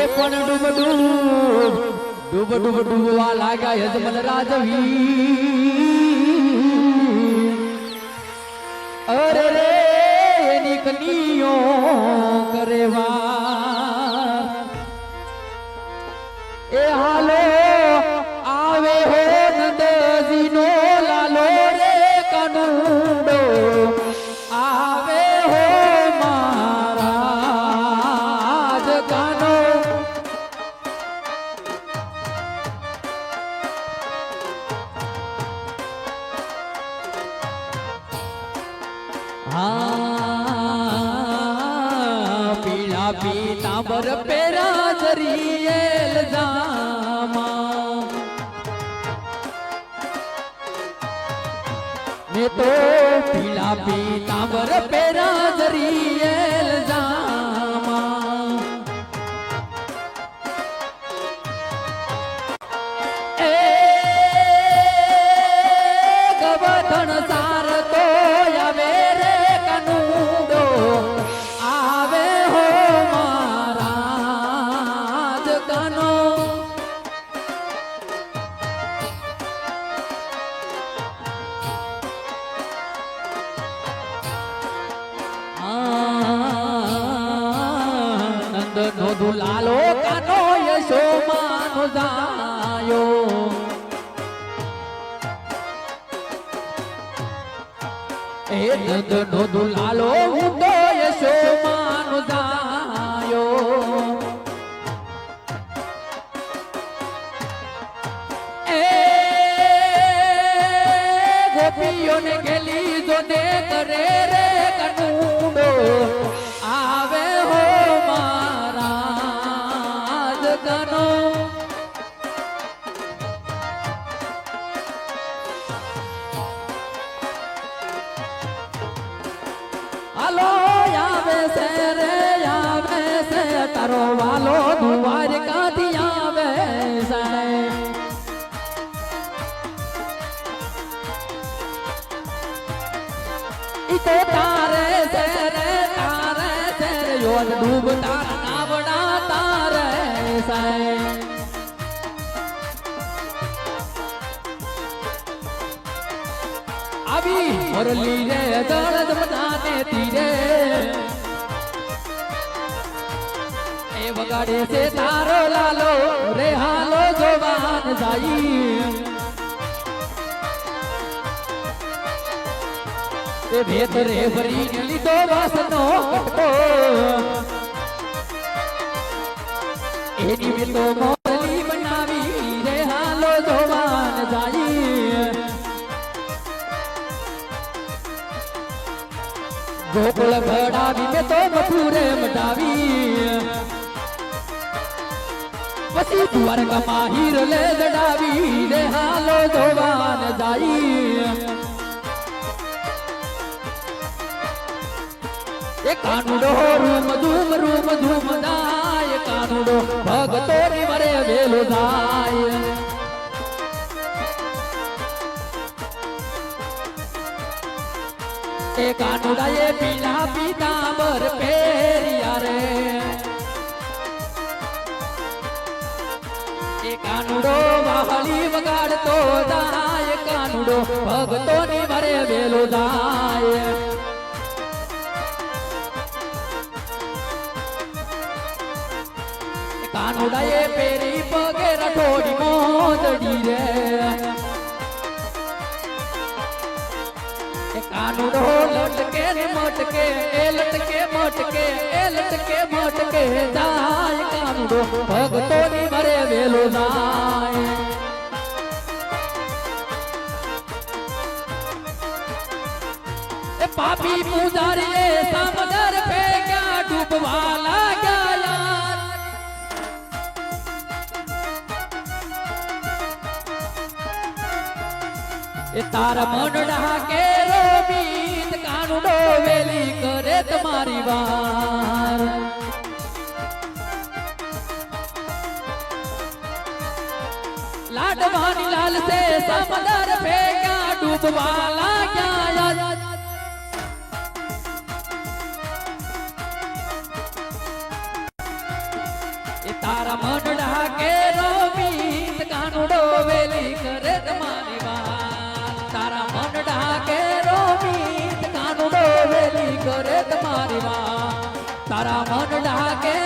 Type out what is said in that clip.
પણ ડૂબ ડૂબ ડૂબ ડૂબ ડૂબવા લાગ્યા યજમલ રાજવી અરે રે એની કનીઓ કરેવા એ હાલો આવે હો નંદજીનો લાલો રે કનુડો આવે હો મહારાજ કાનો પીળા પીતાંબર પેરા જરીએલ જામા મેં તો પીળા પીતાંબર પેરા જરીએલ જામા એ ગવધણ સાર તો આવે રે કનુડો આવે હો મહારાજ કાનો નંદ નો દુલાલો કાનો યશોમાનો જાયો એ નંદ નો દુલાલો હું તો યશોમાનો જાયો એ ગોપીઓને ગેલી જોને કરે રે કનુડો આવે હો મહારાજ કાનો હાલો આવે છે રે આવે છે તારો વાલો દ્વારકાથી આવે છે ઈ તો તારે છે રે યોદ ડૂબ તારા નાવડા તારે છે આવી મોરલી રે દળદ મનાને તીરે એ વગાડે છે તારો લાલો રે હાલો જોવાન જાઈ એ ભેત રે ભરી લીધો વાસનો કટકો એની મે તો મોરલી બનાવી રે હાલો જોવાન જાઈ ગોકુળ ભડાવી મેં તો મથુરે મટાવી પછી દ્વારકામાં હીર લે જડાવી રે હાલો જોવાન જાઈ એ કાનુડો રૂમ ધૂમ દાય કાનુડો ભગતો ની મરે વેલો જાય એ કાનુડા એ પીલા પીતાંબર પેરિયા રે એ કાનુડો વાહલી વગાડતો જાય કાનુડો ભગતો ની મરે વેલો જાય કાનુડા એ પેરી પગે રઠોડી મોદડી રે કાનુડો લટકે ને મટકે એ લટકે મટકે એ લટકે મટકે જાય કાનુડો ભગતો ની મરે વેલો જાય એ પાપી પૂજારી એ સમદર ફેંક્યા ડૂબવા લાગ્યા એ તારા મનડા કે રોબીત કાનુડો વેલી કરે તમારી વાર લાડવાની લાલ સે સમદર ફેંક્યા ડૂબવા લાગ્યા એ તારા મન ડાકે રોમીત કાનુડો વેલી કરે તમારી વાત તારા મન ડાકે રોમીત કાનુડો વેલી કરે તમારી વાત તારા મન ડાકે